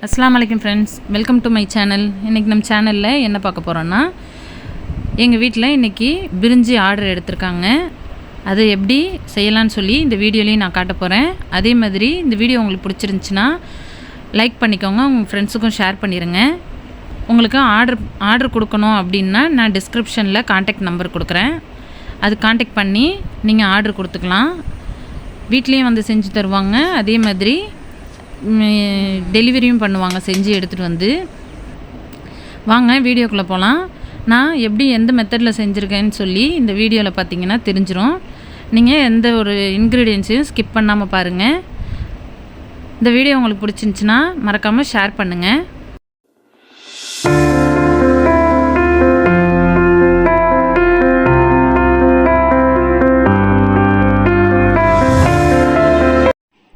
அஸ்ஸலாமு அலைக்கும் friends, welcome to my channel. இன்றைக்கி நம்ம சேனலில் என்ன பார்க்க போகிறோன்னா, எங்கள் வீட்டில் இன்றைக்கி பிரிஞ்சி ஆர்டர் எடுத்திருக்காங்க. அது எப்படி செய்யலான்னு சொல்லி இந்த வீடியோலையும் நான் காட்ட போகிறேன். அதே மாதிரி இந்த வீடியோ உங்களுக்கு பிடிச்சிருந்துச்சின்னா லைக் பண்ணிக்கோங்க, உங்கள் ஃப்ரெண்ட்ஸுக்கும் ஷேர் பண்ணிடுங்க. உங்களுக்கு ஆர்டர் கொடுக்கணும் அப்படின்னா நான் டிஸ்கிரிப்ஷனில் கான்டாக்ட் நம்பர் கொடுக்குறேன். அது கான்டாக்ட் பண்ணி நீங்கள் ஆர்டர் கொடுத்துக்கலாம். வீட்லேயும் வந்து செஞ்சு தருவாங்க. அதே மாதிரி டெலிவரியும் பண்ணுவாங்க, செஞ்சு எடுத்துகிட்டு வந்து. வாங்க வீடியோக்குள்ளே போகலாம். நான் எப்படி எந்த மெத்தடில் செஞ்சுருக்கேன்னு சொல்லி இந்த வீடியோவில் பார்த்தீங்கன்னா தெரிஞ்சிடும். நீங்கள் எந்த ஒரு இன்க்ரீடியன்ஸையும் ஸ்கிப் பண்ணாமல் பாருங்கள். இந்த வீடியோ உங்களுக்கு பிடிச்சிருந்துச்சின்னா மறக்காமல் ஷேர் பண்ணுங்கள்.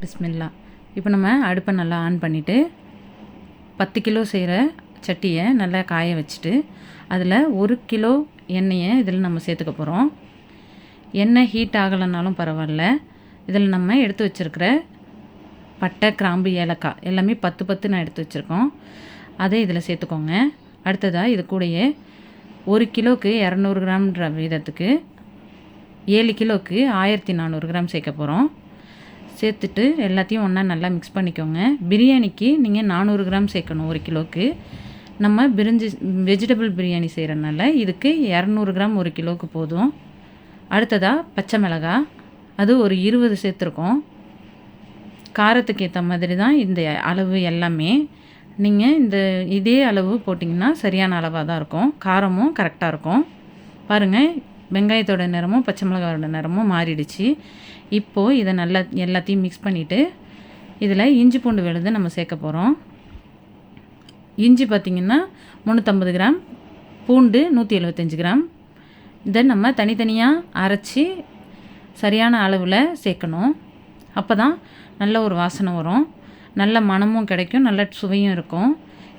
பிஸ்மில்லா. இப்போ நம்ம அடுப்பை நல்லா ஆன் பண்ணிவிட்டு 10 கிலோ செய்கிற சட்டியை நல்லா காய வச்சுட்டு அதில் 1 கிலோ எண்ணெயை இதில் நம்ம சேர்த்துக்க போகிறோம். எண்ணெய் ஹீட் ஆகலைனாலும் பரவாயில்ல. இதில் நம்ம எடுத்து வச்சுருக்கிற பட்டை, கிராம்பு, ஏலக்காய் எல்லாமே 10 நான் எடுத்து வச்சுருக்கோம். அதை இதில் சேர்த்துக்கோங்க. அடுத்ததாக இது கூடயே 1 கிலோவுக்கு 200 கிராம்ன்ற விதத்துக்கு 7 கிலோவுக்கு 1400 கிராம் சேர்க்க போகிறோம். சேர்த்துட்டு எல்லாத்தையும் ஒன்றா நல்லா மிக்ஸ் பண்ணிக்கோங்க. பிரியாணிக்கு நீங்கள் 400 கிராம் சேர்க்கணும் 1 கிலோவுக்கு. நம்ம வெஜிடபிள் பிரியாணி செய்கிறனால இதுக்கு 200 கிராம் 1 கிலோவுக்கு போதும். அடுத்ததாக பச்சை மிளகாய், அது ஒரு 20 சேர்த்துருக்கோம். காரத்துக்கு ஏற்ற மாதிரி தான் இந்த அளவு எல்லாமே. நீங்கள் இதே அளவு போட்டிங்கன்னா சரியான அளவாக தான் இருக்கும். காரமும் கரெக்டாக இருக்கும். பாருங்கள், வெங்காயத்தோட நிறமும் பச்சை மிளகாயோட நிறமும் மாறிடுச்சு. இப்போது இதை நல்லா எல்லாத்தையும் மிக்ஸ் பண்ணிவிட்டு இதில் இஞ்சி பூண்டு விழுது நம்ம சேர்க்க போகிறோம். இஞ்சி பார்த்திங்கன்னா 350 கிராம், பூண்டு 175 கிராம். இதை நம்ம தனித்தனியாக அரைச்சி சரியான அளவில் சேர்க்கணும். அப்போ தான் நல்ல ஒரு வாசனை வரும், நல்ல மணமும் கிடைக்கும், நல்ல சுவையும் இருக்கும்.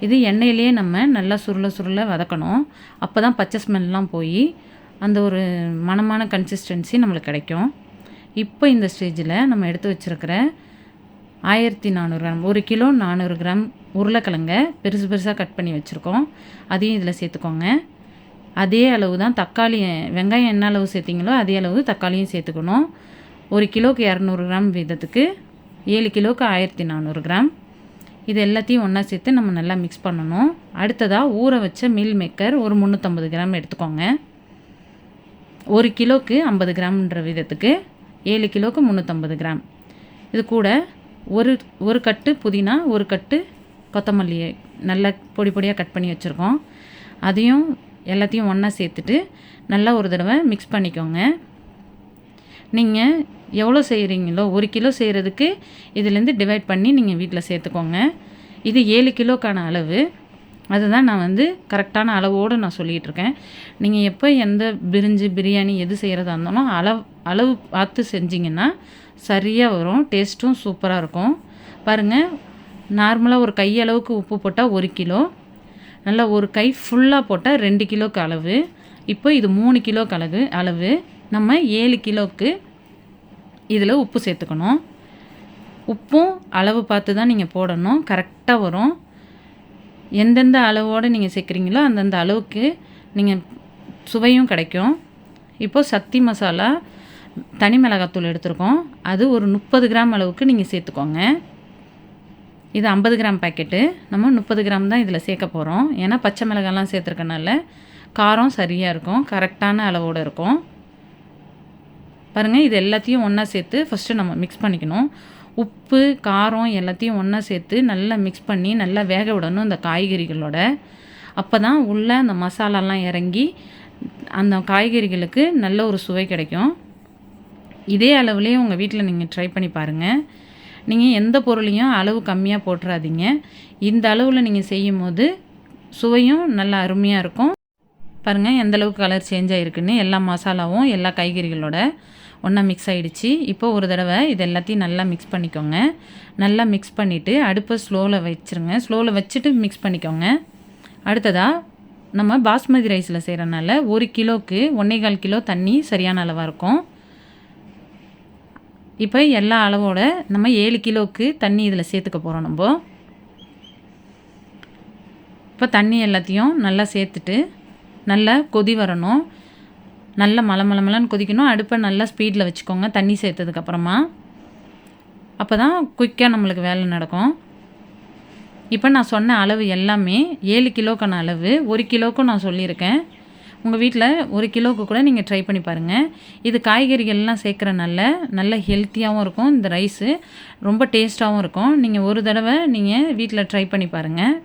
இது எண்ணெயிலேயே நம்ம நல்லா சுருள வதக்கணும். அப்போ தான் பச்சை ஸ்மெல்லாம் போய் அந்த ஒரு மணமான கன்சிஸ்டன்சி நம்மளுக்கு கிடைக்கும். இப்போ இந்த ஸ்டேஜில் நம்ம எடுத்து வச்சுருக்கிற 1400 கிராம் 1 கிலோ 400 கிராம் உருளைக்கிழங்க பெருசாக கட் பண்ணி வச்சுருக்கோம். அதையும் இதில் சேர்த்துக்கோங்க. அதே அளவு தான் தக்காளி, வெங்காயம் என்ன அளவு சேர்த்திங்களோ அதே அளவு தக்காளியும் சேர்த்துக்கணும். 1 கிலோவுக்கு 200 கிராம் விதத்துக்கு 7 கிலோவுக்கு 1400 கிராம். இது எல்லாத்தையும் ஒன்றா சேர்த்து நம்ம நல்லா மிக்ஸ் பண்ணணும். அடுத்ததாக ஊற வச்ச மீல் மேக்கர் ஒரு 350 கிராம் எடுத்துக்கோங்க. 1 கிலோவுக்கு 50 கிராம்ன்ற விதத்துக்கு 7 கிலோவுக்கு 350 கிராம். இது கூட ஒரு கட்டு புதினா, ஒரு கட்டு கொத்தமல்லியை நல்லா பொடியாக கட் பண்ணி வச்சுருக்கோம். அதையும் எல்லாத்தையும் ஒன்றா சேர்த்துட்டு நல்லா ஒரு தடவை மிக்ஸ் பண்ணிக்கோங்க. நீங்கள் எவ்வளோ செய்கிறீங்களோ 1 கிலோ செய்கிறதுக்கு இதுலேருந்து டிவைட் பண்ணி நீங்கள் வீட்டில் சேர்த்துக்கோங்க. இது 7 கிலோக்கான அளவு. அதுதான் நான் கரெக்டான அளவோடு நான் சொல்லிகிட்ருக்கேன். நீங்கள் எப்போ எந்த பிரியாணி எது செய்கிறதா இருந்தாலும் அளவு பார்த்து செஞ்சிங்கன்னா சரியாக வரும். டேஸ்ட்டும் சூப்பராக இருக்கும். பாருங்கள், நார்மலாக ஒரு கையளவுக்கு உப்பு போட்டால் 1 கிலோ, நல்லா ஒரு கை ஃபுல்லாக போட்டால் 2 கிலோவுக்கு அளவு. இப்போ இது 3 கிலோவுக்கு அளவு. நம்ம 7 கிலோவுக்கு இதில் உப்பு சேர்த்துக்கணும். உப்பும் அளவு பார்த்து தான் நீங்கள் போடணும், கரெக்டாக வரும். எந்தெந்த அளவோடு நீங்கள் சேர்க்குறீங்களோ அந்தந்த அளவுக்கு நீங்கள் சுவையும் கிடைக்கும். இப்போது சக்தி மசாலா தனி மிளகாத்தூள் எடுத்துருக்கோம். அது ஒரு 30 கிராம் அளவுக்கு நீங்கள் சேர்த்துக்கோங்க. இது 50 கிராம் பேக்கெட்டு. நம்ம 30 கிராம் தான் இதில் சேர்க்க போகிறோம். ஏன்னா பச்சை மிளகாலாம் சேர்த்துருக்கனால காரம் சரியாக இருக்கும், கரெக்டான அளவோடு இருக்கும். பாருங்கள், இது எல்லாத்தையும் ஒன்றா சேர்த்து ஃபஸ்ட்டு நம்ம மிக்ஸ் பண்ணிக்கணும். உப்பு, காரம் எல்லாத்தையும் ஒன்றா சேர்த்து நல்லா மிக்ஸ் பண்ணி நல்லா வேக விடணும் இந்த காய்கறிகளோட. அப்போ தான் உள்ளே அந்த மசாலாலாம் இறங்கி அந்த காய்கறிகளுக்கு நல்ல ஒரு சுவை கிடைக்கும். இதே அளவுலேயே உங்கள் வீட்டில் நீங்கள் ட்ரை பண்ணி பாருங்கள். நீங்கள் எந்த பொருளையும் அளவு கம்மியாக போட்டுறாதீங்க. இந்த அளவில் நீங்கள் செய்யும் போது சுவையும் நல்லா அருமையாக இருக்கும். பாருங்கள் எந்தளவுக்கு கலர் சேஞ்ச் ஆகிருக்குன்னு. எல்லா மசாலாவும் எல்லா காய்கறிகளோட ஒன்றா மிக்ஸ் ஆகிடுச்சு. இப்போ ஒரு தடவை இது எல்லாத்தையும் நல்லா மிக்ஸ் பண்ணிக்கோங்க. நல்லா மிக்ஸ் பண்ணிவிட்டு அடுப்பை ஸ்லோவில் வச்சுருங்க. ஸ்லோவில் வச்சுட்டு மிக்ஸ் பண்ணிக்கோங்க. அடுத்ததாக நம்ம பாஸ்மதி ரைஸில் செய்கிறனால 1 கிலோவுக்கு 1.25 கிலோ தண்ணி சரியான அளவாக இருக்கும். இப்போ எல்லா அளவோட நம்ம 7 கிலோவுக்கு தண்ணி இதில் சேர்த்துக்க போகிறோம். நம்ம இப்போ தண்ணி எல்லாத்தையும் நல்லா சேர்த்துட்டு நல்லா கொதி வரணும். நல்லா மலமலன்னு கொதிக்கணும். அடுப்பை நல்லா ஸ்பீடில் வச்சுக்கோங்க தண்ணி சேர்த்ததுக்கப்புறமா. அப்போ தான் குயிக்காக நம்மளுக்கு வேலை நடக்கும். இப்போ நான் சொன்ன அளவு எல்லாமே 7 கிலோக்கான அளவு. 1 கிலோவுக்கும் நான் சொல்லியிருக்கேன். உங்கள் வீட்டில் 1 கிலோவுக்கு கூட நீங்கள் ட்ரை பண்ணி பாருங்கள். இது காய்கறிகள்லாம் சேர்க்குறனால நல்ல ஹெல்த்தியாகவும் இருக்கும். இந்த ரைஸு ரொம்ப டேஸ்ட்டாகவும் இருக்கும். நீங்கள் ஒரு தடவை நீங்கள் வீட்டில் ட்ரை பண்ணி பாருங்கள்.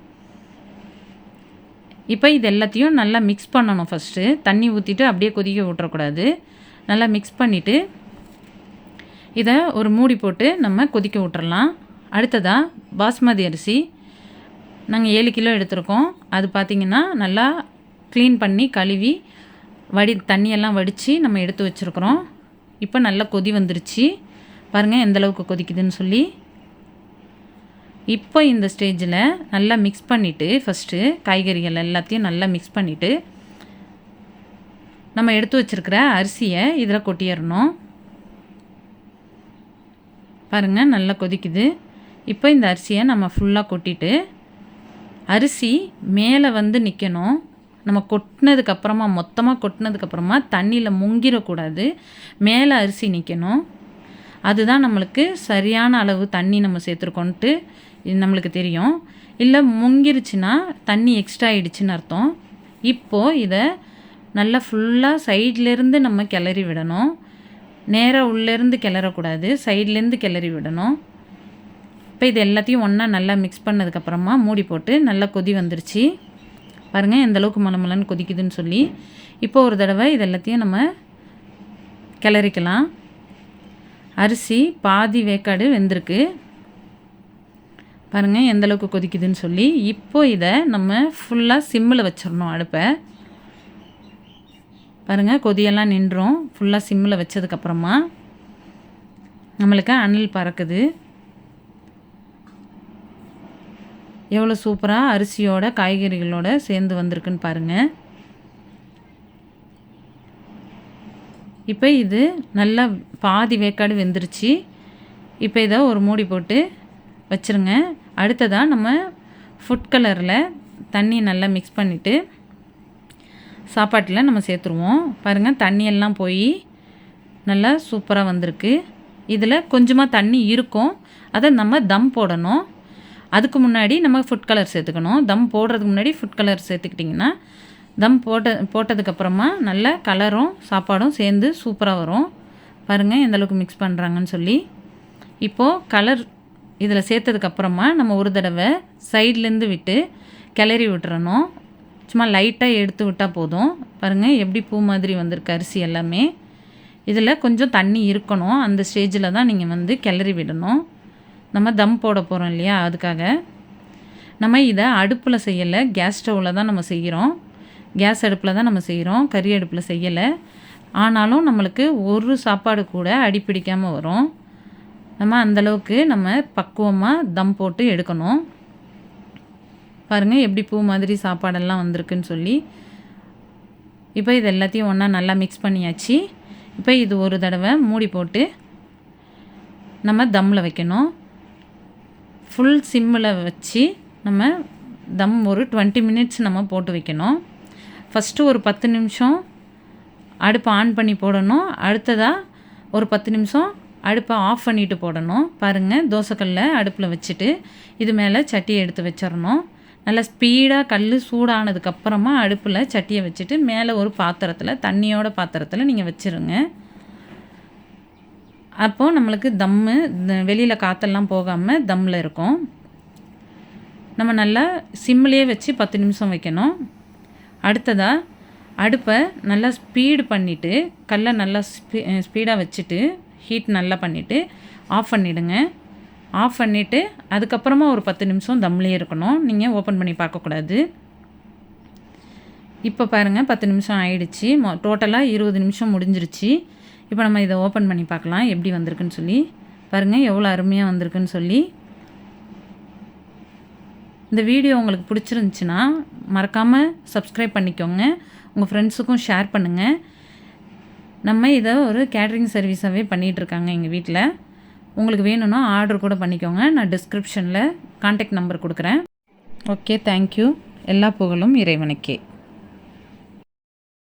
இப்போ இது எல்லாத்தையும் நல்லா மிக்ஸ் பண்ணணும். ஃபஸ்ட்டு தண்ணி ஊற்றிட்டு அப்படியே கொதிக்க விட்டுறக்கூடாது. நல்லா மிக்ஸ் பண்ணிவிட்டு இதை ஒரு மூடி போட்டு நம்ம கொதிக்க விட்டுறலாம். அடுத்ததாக பாஸ்மதி அரிசி நாங்கள் 7 கிலோ எடுத்திருக்கோம். அது பார்த்திங்கன்னா நல்லா க்ளீன் பண்ணி கழுவி தண்ணியெல்லாம் வடித்து நம்ம எடுத்து வச்சுருக்குறோம். இப்போ நல்லா கொதி வந்துருச்சு. பாருங்கள் எந்தளவுக்கு கொதிக்குதுன்னு சொல்லி. இப்போ இந்த ஸ்டேஜில் நல்லா மிக்ஸ் பண்ணிவிட்டு ஃபஸ்ட்டு காய்கறிகள் எல்லாத்தையும் நல்லா மிக்ஸ் பண்ணிவிட்டு நம்ம எடுத்து வச்சுருக்கிற அரிசியை இதில் கொட்டிடணும். பாருங்கள் நல்லா கொதிக்குது. இப்போ இந்த அரிசியை நம்ம ஃபுல்லாக கொட்டிட்டு அரிசி மேலே வந்து நிற்கணும். நம்ம கொட்டினதுக்கப்புறமா மொத்தமாக கொட்டினதுக்கப்புறமா தண்ணியில் முங்கிடக்கூடாது. மேலே அரிசி நிற்கணும். அதுதான் நம்மளுக்கு சரியான அளவு தண்ணி நம்ம சேர்த்துருக்கோன்ட்டு நம்மளுக்கு தெரியும். இல்லை முங்கிருச்சுன்னா தண்ணி எக்ஸ்ட்ரா ஆகிடுச்சின்னு அர்த்தம். இப்போது இதை நல்லா ஃபுல்லாக சைட்லேருந்து நம்ம கிளறி விடணும். நேராக உள்ளேருந்து கிளறக்கூடாது, சைட்லேருந்து கிளறி விடணும். இப்போ இது எல்லாத்தையும் ஒன்றா நல்லா மிக்ஸ் பண்ணதுக்கப்புறமா மூடி போட்டு நல்லா கொதி வந்துருச்சு. பாருங்கள் எந்தளவுக்கு மலமலன்னு கொதிக்குதுன்னு சொல்லி. இப்போ ஒரு தடவை இது எல்லாத்தையும் நம்ம கிளறிக்கலாம். அரிசி பாதி வேக்காடு வெந்திருக்கு. பாருங்கள் எந்தளவுக்கு கொதிக்குதுன்னு சொல்லி. இப்போ இதை நம்ம ஃபுல்லாக சிம்மில் வச்சிடணும் அடுப்பை. பாருங்கள் கொதியெல்லாம் நின்றும். ஃபுல்லாக சிம்மில் வச்சதுக்கப்புறமா நம்மளுக்கு அனல் பறக்குது. எவ்வளோ சூப்பராக அரிசியோட காய்கறிகளோடு சேர்ந்து வந்திருக்குன்னு பாருங்கள். இப்போ இது நல்லா பாதி வேக்காடு வெந்துருச்சு. இப்போ இதை ஒரு மூடி போட்டு வச்சுருங்க. அடுத்ததாக நம்ம ஃபுட் கலரில் தண்ணி நல்லா மிக்ஸ் பண்ணிவிட்டு சாப்பாட்டில் நம்ம சேர்த்துருவோம். பாருங்கள் தண்ணியெல்லாம் போய் நல்லா சூப்பராக வந்திருக்கு. இதில் கொஞ்சமாக தண்ணி இருக்கும். அதை நம்ம தம் போடணும். அதுக்கு முன்னாடி நம்ம ஃபுட் கலர் சேர்த்துக்கணும். தம் போடுறதுக்கு முன்னாடி ஃபுட் கலர் சேர்த்துக்கிட்டிங்கன்னா தம் போட்டதுக்கப்புறமா நல்ல கலரும் சாப்பாடும் சேர்ந்து சூப்பராக வரும். பாருங்கள் எந்தளவுக்கு மிக்ஸ் பண்ணுறாங்கன்னு சொல்லி. இப்போது கலர் இதில் சேர்த்ததுக்கப்புறமா நம்ம ஒரு தடவை சைட்லேருந்து விட்டு கிளறி விட்டுறணும். சும்மா லைட்டாக எடுத்து விட்டால் போதும். பாருங்கள் எப்படி பூ மாதிரி வந்திருக்கு அரிசி எல்லாமே. இதில் கொஞ்சம் தண்ணி இருக்கணும். அந்த ஸ்டேஜில் தான் நீங்கள் வந்து கிளறி விடணும். நம்ம தம் போட போகிறோம் இல்லையா, அதுக்காக. நம்ம இதை அடுப்பில் செய்யலை, கேஸ் ஸ்டவ்வில் தான் நம்ம செய்கிறோம். கேஸ் அடுப்பில் தான் நம்ம செய்கிறோம், கறி அடுப்பில் செய்யலை. ஆனாலும் நம்மளுக்கு ஒரு சாப்பாடு கூட அடிப்பிடிக்காமல் வரும். நம்ம அந்தளவுக்கு நம்ம பக்குவமாக தம் போட்டு எடுக்கணும். பாருங்கள் எப்படி பூ மாதிரி சாப்பாடெல்லாம் வந்திருக்குன்னு சொல்லி. இப்போ இது எல்லாத்தையும் ஒன்றா நல்லா மிக்ஸ் பண்ணியாச்சு. இப்போ இது ஒரு தடவை மூடி போட்டு நம்ம தம்மில் வைக்கணும். ஃபுல் சிம்மில் வச்சு நம்ம தம் ஒரு 20 மினிட்ஸ் நம்ம போட்டு வைக்கணும். ஃபஸ்ட்டு ஒரு 10 நிமிஷம் அடுப்பை ஆன் பண்ணி போடணும். அடுத்ததாக ஒரு 10 நிமிஷம் அடுப்பை ஆஃப் பண்ணிவிட்டு போடணும். பாருங்கள் தோசைக்கல்லை அடுப்பில் வச்சுட்டு இது மேலே சட்டியை எடுத்து வச்சிடணும். நல்லா ஸ்பீடாக கல் சூடானதுக்கப்புறமா அடுப்பில் சட்டியை வச்சுட்டு மேலே ஒரு பாத்திரத்தில் தண்ணியோட பாத்திரத்தில் நீங்கள் வச்சுருங்க. அப்போது நம்மளுக்கு தம்மு வெளியில் காற்றெல்லாம் போகாமல் தம்மில் இருக்கும். நம்ம நல்லா சிம்மிலேயே வச்சு 10 நிமிஷம் வைக்கணும். அடுத்ததாக அடுப்பை நல்லா ஸ்பீடு பண்ணிவிட்டு கல்லை நல்லா ஸ்பீடாக வச்சுட்டு ஹீட் நல்லா பண்ணிவிட்டு ஆஃப் பண்ணிவிடுங்க. ஆஃப் பண்ணிவிட்டு அதுக்கப்புறமா ஒரு 10 நிமிஷம் தம்லேயே இருக்கணும். நீங்கள் ஓப்பன் பண்ணி பார்க்கக்கூடாது. இப்போ பாருங்கள் 10 நிமிஷம் ஆயிடுச்சு. டோட்டலாக 20 நிமிஷம் முடிஞ்சிருச்சு. இப்போ நம்ம இதை ஓப்பன் பண்ணி பார்க்கலாம் எப்படி வந்திருக்குன்னு சொல்லி. பாருங்கள் எவ்வளோ அருமையாக வந்திருக்குன்னு சொல்லி. இந்த வீடியோ உங்களுக்கு பிடிச்சிருந்துச்சின்னா மறக்காமல் சப்ஸ்கிரைப் பண்ணிக்கோங்க. உங்கள் ஃப்ரெண்ட்ஸுக்கும் ஷேர் பண்ணுங்கள். நம்ம இதை ஒரு கேட்ரிங் சர்வீஸாகவே பண்ணிகிட்ருக்காங்க எங்கள் வீட்டில். உங்களுக்கு வேணும்னா ஆர்டர் கூட பண்ணிக்கோங்க. நான் டிஸ்கிரிப்ஷனில் கான்டாக்ட் நம்பர் கொடுக்குறேன். Okay, thank you. எல்லா புகழும் இறைவனுக்கே.